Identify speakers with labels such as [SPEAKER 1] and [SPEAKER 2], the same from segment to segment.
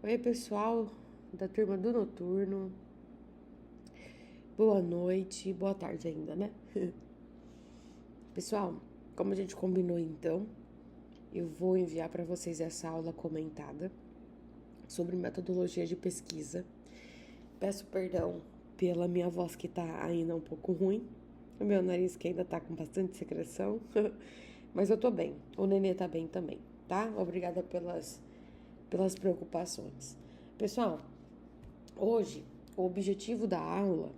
[SPEAKER 1] Oi, pessoal da turma do Noturno. Boa noite, boa tarde ainda, né? Pessoal, como a gente combinou então, eu vou enviar para vocês essa aula comentada sobre metodologia de pesquisa. Peço perdão pela minha voz que tá ainda um pouco ruim, o meu nariz que ainda tá com bastante secreção, mas eu tô bem, o nenê tá bem também, tá? Obrigada pelas preocupações. Pessoal, hoje o objetivo da aula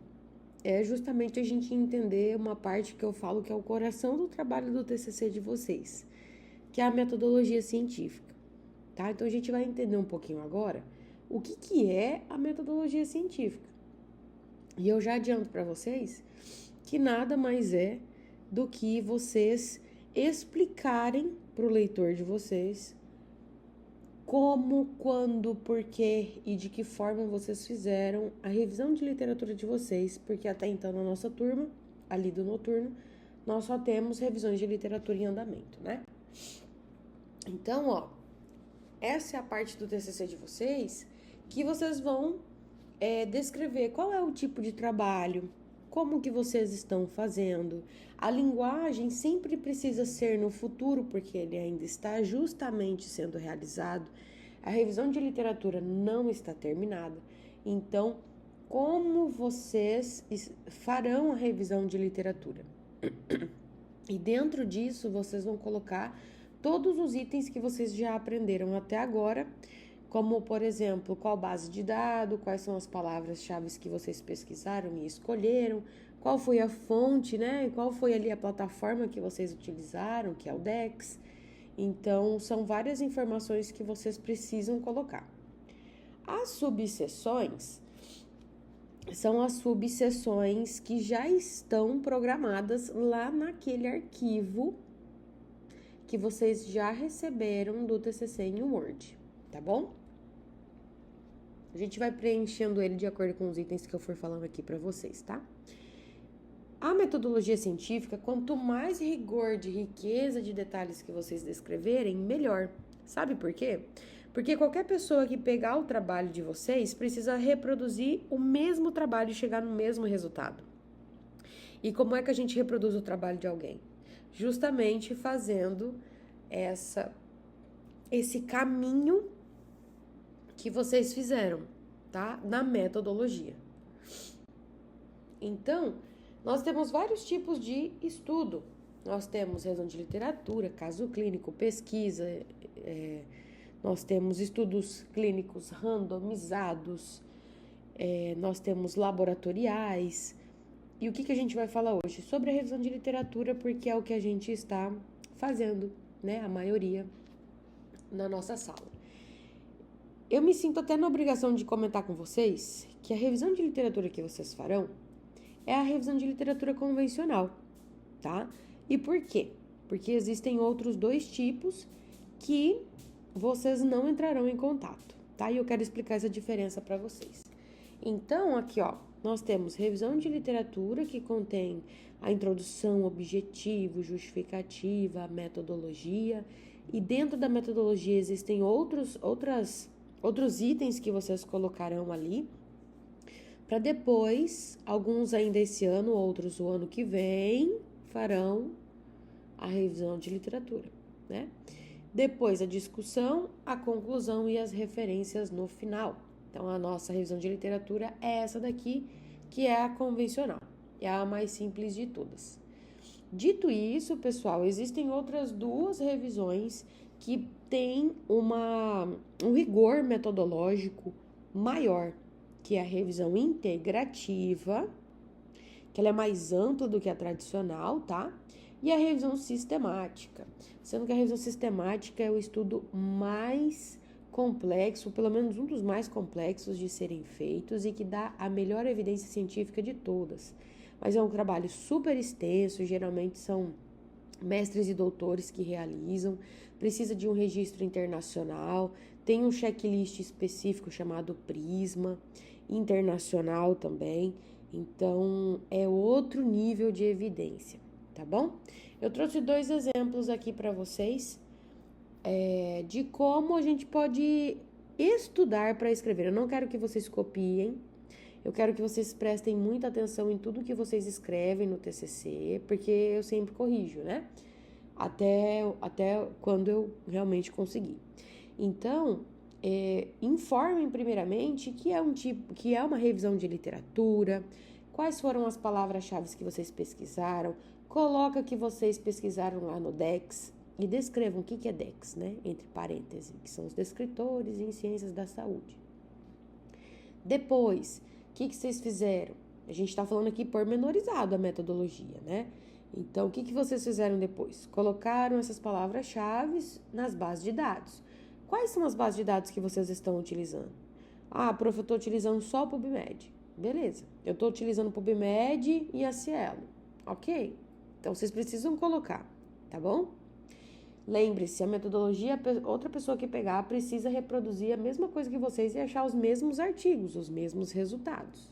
[SPEAKER 1] é justamente a gente entender uma parte que eu falo que é o coração do trabalho do TCC de vocês, que é a metodologia científica, tá? Então a gente vai entender um pouquinho agora o que é a metodologia científica. E eu já adianto para vocês que nada mais é do que vocês explicarem para o leitor de vocês como, quando, porquê e de que forma vocês fizeram a revisão de literatura de vocês, porque até então na nossa turma, ali do Noturno, nós só temos revisões de literatura em andamento, né? Então, ó, essa é a parte do TCC de vocês que vocês vão descrever qual é o tipo de trabalho, como que vocês estão fazendo. A linguagem sempre precisa ser no futuro, porque ele ainda está justamente sendo realizado. A revisão de literatura não está terminada. Então, como vocês farão a revisão de literatura? E dentro disso, vocês vão colocar todos os itens que vocês já aprenderam até agora, como, por exemplo, qual base de dados, quais são as palavras-chave que vocês pesquisaram e escolheram, qual foi a fonte, né? Qual foi ali a plataforma que vocês utilizaram, que é o Dex. Então, são várias informações que vocês precisam colocar. As subseções são as subseções que já estão programadas lá naquele arquivo que vocês já receberam do TCC em Word, tá bom? A gente vai preenchendo ele de acordo com os itens que eu for falando aqui para vocês, tá? A metodologia científica, quanto mais rigor de riqueza de detalhes que vocês descreverem, melhor. Sabe por quê? Porque qualquer pessoa que pegar o trabalho de vocês precisa reproduzir o mesmo trabalho e chegar no mesmo resultado. E como é que a gente reproduz o trabalho de alguém? Justamente fazendo esse caminho que vocês fizeram, tá? Na metodologia. Então, nós temos vários tipos de estudo. Nós temos revisão de literatura, caso clínico, pesquisa, nós temos estudos clínicos randomizados, nós temos laboratoriais. E o que a gente vai falar hoje? Sobre a revisão de literatura, porque é o que a gente está fazendo, né? A maioria na nossa sala. Eu me sinto até na obrigação de comentar com vocês que a revisão de literatura que vocês farão é a revisão de literatura convencional, tá? E por quê? Porque existem outros dois tipos que vocês não entrarão em contato, tá? E eu quero explicar essa diferença para vocês. Então, aqui, ó, nós temos revisão de literatura que contém a introdução, objetivo, justificativa, metodologia, e dentro da metodologia existem outros itens que vocês colocarão ali, para depois, alguns ainda esse ano, outros o ano que vem, farão a revisão de literatura, né? Depois a discussão, a conclusão e as referências no final. Então, a nossa revisão de literatura é essa daqui, que é a convencional, é a mais simples de todas. Dito isso, pessoal, existem outras duas revisões que têm um rigor metodológico maior, que é a revisão integrativa, que ela é mais ampla do que a tradicional, tá? E a revisão sistemática, sendo que a revisão sistemática é o estudo mais complexo, pelo menos um dos mais complexos de serem feitos e que dá a melhor evidência científica de todas. Mas é um trabalho super extenso, geralmente são mestres e doutores que realizam, precisa de um registro internacional, tem um checklist específico chamado Prisma, internacional também, então é outro nível de evidência, tá bom? Eu trouxe dois exemplos aqui para vocês de como a gente pode estudar para escrever. Eu não quero que vocês copiem. Eu quero que vocês prestem muita atenção em tudo que vocês escrevem no TCC, porque eu sempre corrijo, né? Até quando eu realmente conseguir. Então, informem primeiramente que é uma revisão de literatura, quais foram as palavras-chave que vocês pesquisaram, coloca que vocês pesquisaram lá no DEX e descrevam o que é DEX, né? Entre parênteses, que são os descritores em ciências da saúde. Depois, o que vocês fizeram? A gente está falando aqui pormenorizado a metodologia, né? Então, o que vocês fizeram depois? Colocaram essas palavras-chave nas bases de dados. Quais são as bases de dados que vocês estão utilizando? Ah, prof, eu estou utilizando só o PubMed. Beleza, eu estou utilizando o PubMed e a Cielo. Ok, então vocês precisam colocar, tá bom? Lembre-se, a metodologia, outra pessoa que pegar precisa reproduzir a mesma coisa que vocês e achar os mesmos artigos, os mesmos resultados.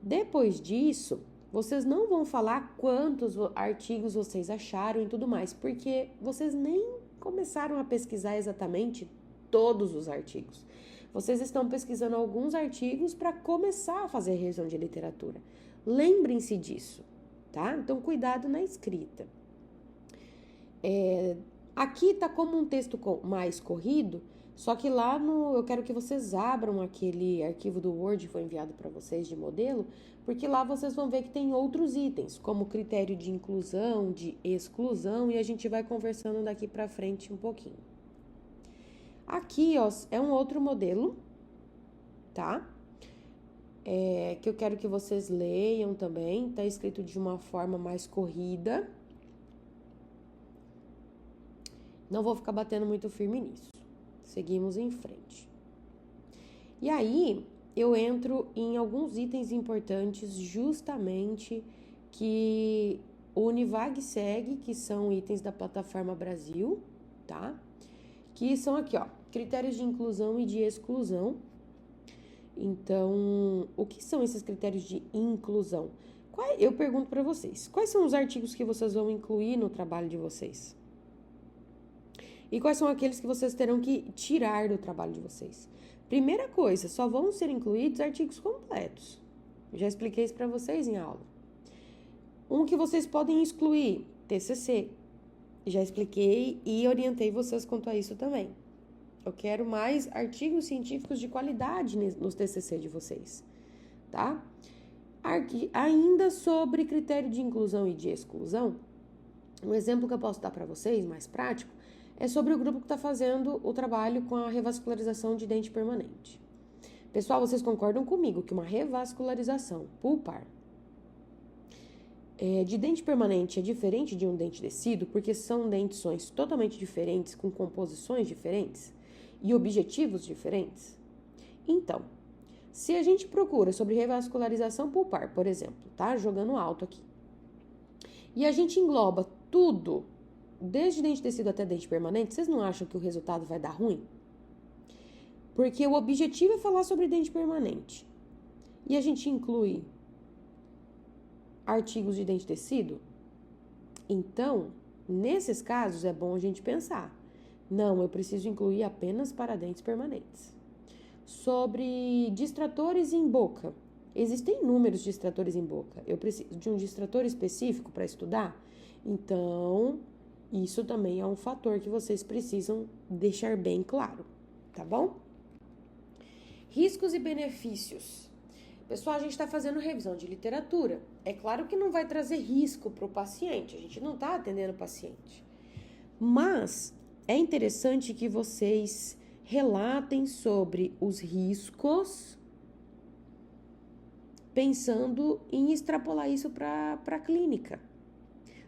[SPEAKER 1] Depois disso, vocês não vão falar quantos artigos vocês acharam e tudo mais, porque vocês nem começaram a pesquisar exatamente todos os artigos. Vocês estão pesquisando alguns artigos para começar a fazer revisão de literatura. Lembrem-se disso, tá? Então, cuidado na escrita. Aqui está como um texto mais corrido, só que lá eu quero que vocês abram aquele arquivo do Word que foi enviado para vocês de modelo, porque lá vocês vão ver que tem outros itens, como critério de inclusão, de exclusão, e a gente vai conversando daqui para frente um pouquinho. Aqui, ó, é um outro modelo, tá? Que eu quero que vocês leiam também, tá escrito de uma forma mais corrida. Não vou ficar batendo muito firme nisso. Seguimos em frente. E aí, eu entro em alguns itens importantes, justamente que o Univag segue, que são itens da plataforma Brasil, tá? Que são aqui, ó, critérios de inclusão e de exclusão. Então, o que são esses critérios de inclusão? Eu pergunto para vocês, quais são os artigos que vocês vão incluir no trabalho de vocês? E quais são aqueles que vocês terão que tirar do trabalho de vocês? Primeira coisa, só vão ser incluídos artigos completos. Já expliquei isso para vocês em aula. Um que vocês podem excluir, TCC. Já expliquei e orientei vocês quanto a isso também. Eu quero mais artigos científicos de qualidade nos TCC de vocês, tá? Ainda sobre critério de inclusão e de exclusão, um exemplo que eu posso dar para vocês, mais prático, é sobre o grupo que está fazendo o trabalho com a revascularização de dente permanente. Pessoal, vocês concordam comigo que uma revascularização pulpar de dente permanente é diferente de um dente tecido, porque são dentições totalmente diferentes, com composições diferentes e objetivos diferentes? Então, se a gente procura sobre revascularização pulpar, por exemplo, tá? Jogando alto aqui, e a gente engloba tudo, desde dente tecido até dente permanente, vocês não acham que o resultado vai dar ruim? Porque o objetivo é falar sobre dente permanente. E a gente inclui artigos de dente tecido? Então, nesses casos, é bom a gente pensar. Não, eu preciso incluir apenas para dentes permanentes. Sobre distratores em boca. Existem inúmeros distratores em boca. Eu preciso de um distrator específico para estudar? Então, isso também é um fator que vocês precisam deixar bem claro, tá bom? Riscos e benefícios. Pessoal, a gente está fazendo revisão de literatura. É claro que não vai trazer risco para o paciente, a gente não está atendendo o paciente. Mas é interessante que vocês relatem sobre os riscos, pensando em extrapolar isso para a clínica.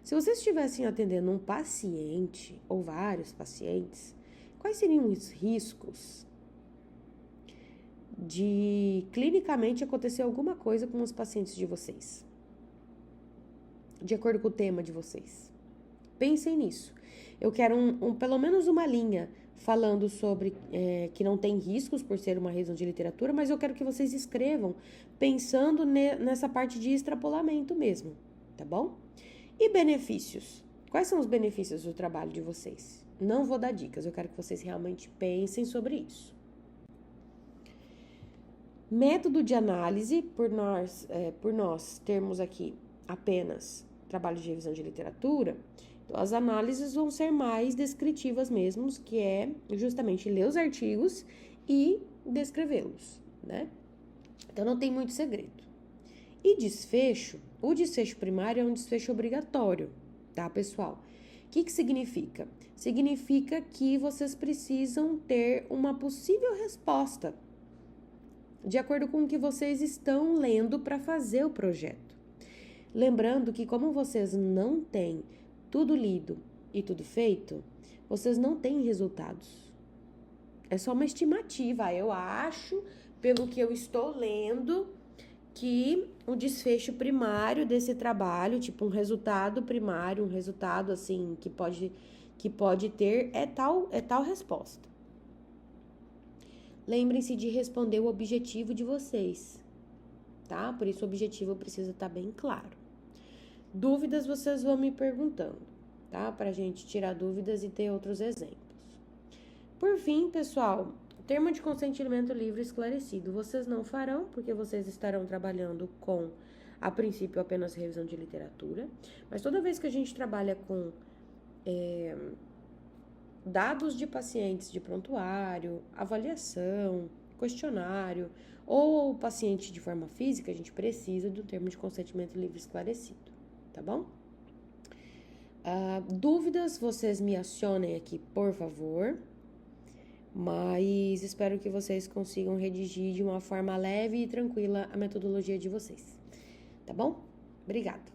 [SPEAKER 1] Se vocês estivessem atendendo um paciente ou vários pacientes, quais seriam os riscos de clinicamente acontecer alguma coisa com os pacientes de vocês? De acordo com o tema de vocês. Pensem nisso. Eu quero pelo menos uma linha falando sobre que não tem riscos por ser uma revisão de literatura, mas eu quero que vocês escrevam pensando nessa parte de extrapolamento mesmo, tá bom? E benefícios? Quais são os benefícios do trabalho de vocês? Não vou dar dicas, eu quero que vocês realmente pensem sobre isso. Método de análise, por nós termos aqui apenas trabalho de revisão de literatura, então as análises vão ser mais descritivas mesmo, que é justamente ler os artigos e descrevê-los, né? Então não tem muito segredo. E desfecho, o desfecho primário é um desfecho obrigatório, tá, pessoal? O que significa? Significa que vocês precisam ter uma possível resposta de acordo com o que vocês estão lendo para fazer o projeto. Lembrando que como vocês não têm tudo lido e tudo feito, vocês não têm resultados. É só uma estimativa. Eu acho, pelo que eu estou lendo, que o desfecho primário desse trabalho, tipo um resultado primário, um resultado assim que pode ter é tal resposta. Lembrem-se de responder o objetivo de vocês, tá? Por isso o objetivo precisa estar bem claro. Dúvidas vocês vão me perguntando, tá? Pra gente tirar dúvidas e ter outros exemplos. Por fim, pessoal, termo de consentimento livre esclarecido. Vocês não farão, porque vocês estarão trabalhando com, a princípio, apenas revisão de literatura. Mas toda vez que a gente trabalha com dados de pacientes de prontuário, avaliação, questionário, ou o paciente de forma física, a gente precisa do termo de consentimento livre esclarecido, tá bom? Dúvidas, vocês me acionem aqui, por favor. Mas espero que vocês consigam redigir de uma forma leve e tranquila a metodologia de vocês, tá bom? Obrigada!